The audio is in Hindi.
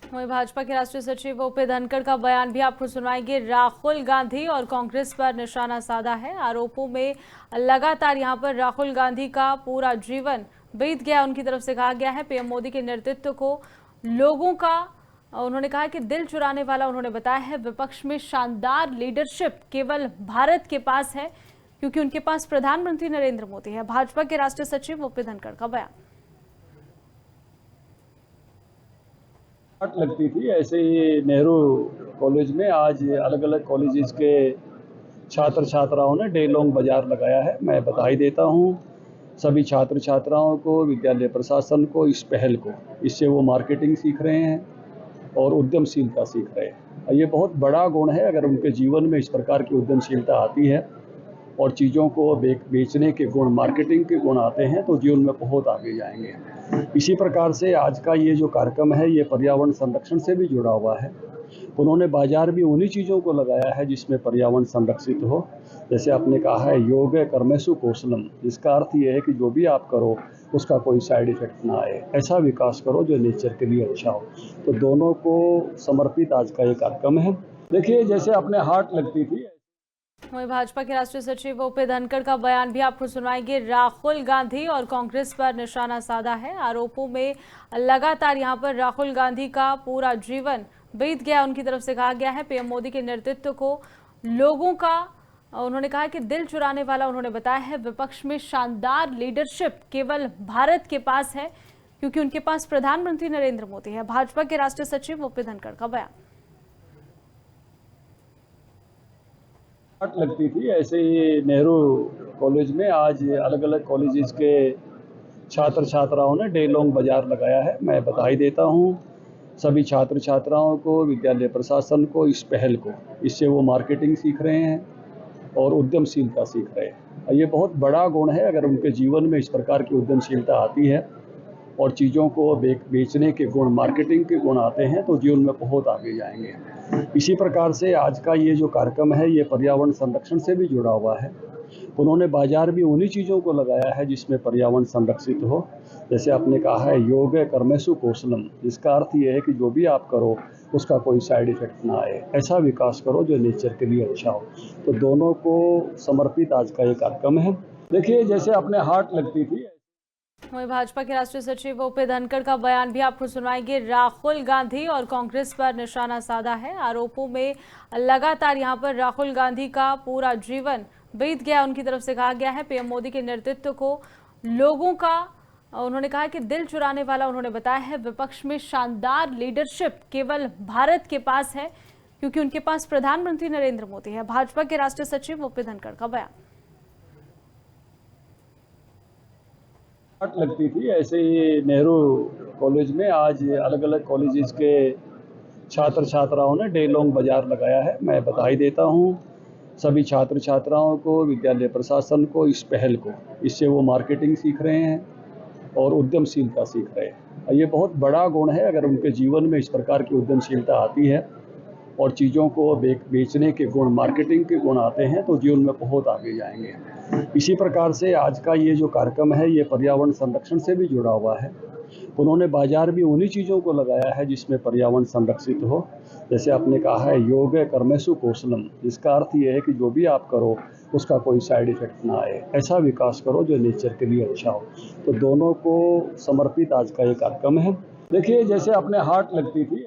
वहीं भाजपा के राष्ट्रीय सचिव ओपी धनखड़ का बयान भी आपको सुनाएंगे। राहुल गांधी और कांग्रेस पर निशाना साधा है। आरोपों में लगातार यहां पर राहुल गांधी का पूरा जीवन बीत गया, उनकी तरफ से कहा गया है। पीएम मोदी के नेतृत्व को लोगों का उन्होंने कहा कि दिल चुराने वाला उन्होंने बताया है। विपक्ष में शानदार लीडरशिप केवल भारत के पास है, क्योंकि उनके पास प्रधानमंत्री नरेंद्र मोदी है। भाजपा के राष्ट्रीय सचिव ओपी धनखड़ का बयान। लगती थी ऐसे ही नेहरू कॉलेज में आज अलग अलग कॉलेजेस के छात्र छात्राओं ने डे लॉन्ग बाजार लगाया है। मैं बधाई देता हूं सभी छात्र छात्राओं को, विद्यालय प्रशासन को, इस पहल को। इससे वो मार्केटिंग सीख रहे हैं और उद्यमशीलता सीख रहे हैं। ये बहुत बड़ा गुण है। अगर उनके जीवन में इस प्रकार की उद्यमशीलता आती है और चीज़ों को बेचने के गुण, मार्केटिंग के गुण आते हैं, तो जीवन में बहुत आगे जाएंगे। इसी प्रकार से आज का ये जो कार्यक्रम है, ये पर्यावरण संरक्षण से भी जुड़ा हुआ है। उन्होंने बाजार भी उन्हीं चीज़ों को लगाया है जिसमें पर्यावरण संरक्षित हो। जैसे आपने कहा है, योग कर्मेषु कौशलम, जिसका अर्थ ये है कि जो भी आप करो उसका कोई साइड इफेक्ट ना आए, ऐसा विकास करो जो नेचर के लिए अच्छा हो। तो दोनों को समर्पित आज का ये कार्यक्रम है। देखिए, जैसे अपने हार्ट लगती थी। वहीं भाजपा के राष्ट्रीय सचिव ओपी धनखड़ का बयान भी आपको सुनाएंगे। राहुल गांधी और कांग्रेस पर निशाना साधा है। आरोपों में लगातार यहां पर राहुल गांधी का पूरा जीवन बीत गया, उनकी तरफ से कहा गया है। पीएम मोदी के नेतृत्व को लोगों का उन्होंने कहा कि दिल चुराने वाला उन्होंने बताया है। विपक्ष में शानदार लीडरशिप केवल भारत के पास है, क्योंकि उनके पास प्रधानमंत्री नरेंद्र मोदी है। भाजपा के राष्ट्रीय सचिव ओपी धनखड़ का बयान। लगती थी ऐसे ही नेहरू कॉलेज में आज अलग अलग कॉलेजेस के छात्र छात्राओं ने डे लॉन्ग बाजार लगाया है। मैं बधाई देता हूं सभी छात्र छात्राओं को, विद्यालय प्रशासन को, इस पहल को। इससे वो मार्केटिंग सीख रहे हैं और उद्यमशीलता सीख रहे हैं। ये बहुत बड़ा गुण है। अगर उनके जीवन में इस प्रकार की उद्यमशीलता आती है और चीज़ों को बेचने के गुण, मार्केटिंग के गुण आते हैं, तो जीवन में बहुत आगे जाएंगे। इसी प्रकार से आज का ये जो कार्यक्रम है, ये पर्यावरण संरक्षण से भी जुड़ा हुआ है। उन्होंने बाजार भी उन्हीं चीज़ों को लगाया है जिसमें पर्यावरण संरक्षित हो। जैसे आपने कहा है, योग कर्मेषु कौशलम, जिसका अर्थ ये है कि जो भी आप करो उसका कोई साइड इफेक्ट ना आए, ऐसा विकास करो जो नेचर के लिए अच्छा हो। तो दोनों को समर्पित आज का ये कार्यक्रम है। देखिए, जैसे अपने हार्ट लगती थी। वहीं भाजपा के राष्ट्रीय सचिव ओपी धनखड़ का बयान भी आपको सुनाएंगे। राहुल गांधी और कांग्रेस पर निशाना साधा है। आरोपों में लगातार यहां पर राहुल गांधी का पूरा जीवन बीत गया, उनकी तरफ से कहा गया है। पीएम मोदी के नेतृत्व को लोगों का उन्होंने कहा कि दिल चुराने वाला उन्होंने बताया है। विपक्ष में शानदार लीडरशिप केवल भारत के पास है, क्योंकि उनके पास प्रधानमंत्री नरेंद्र मोदी है। भाजपा के राष्ट्रीय सचिव ओपी धनखड़ का बयान। लगती थी ऐसे ही नेहरू कॉलेज में आज अलग अलग कॉलेजेस के छात्र छात्राओं ने डे लॉन्ग बाजार लगाया है। मैं बधाई देता हूं सभी छात्र छात्राओं को, विद्यालय प्रशासन को, इस पहल को। इससे वो मार्केटिंग सीख रहे हैं और उद्यमशीलता सीख रहे हैं। ये बहुत बड़ा गुण है। अगर उनके जीवन में इस प्रकार की उद्यमशीलता आती है और चीज़ों को बेचने के गुण, मार्केटिंग के गुण आते हैं, तो जीवन में बहुत आगे जाएंगे। इसी प्रकार से आज का ये जो कार्यक्रम है, ये पर्यावरण संरक्षण से भी जुड़ा हुआ है। उन्होंने बाजार भी उन्हीं चीज़ों को लगाया है जिसमें पर्यावरण संरक्षित हो। जैसे आपने कहा है, योग कर्मेषु कौशलम, जिसका अर्थ ये है कि जो भी आप करो उसका कोई साइड इफेक्ट ना आए, ऐसा विकास करो जो नेचर के लिए अच्छा हो। तो दोनों को समर्पित आज का ये कार्यक्रम है। देखिए, जैसे अपने हार्ट लगती थी।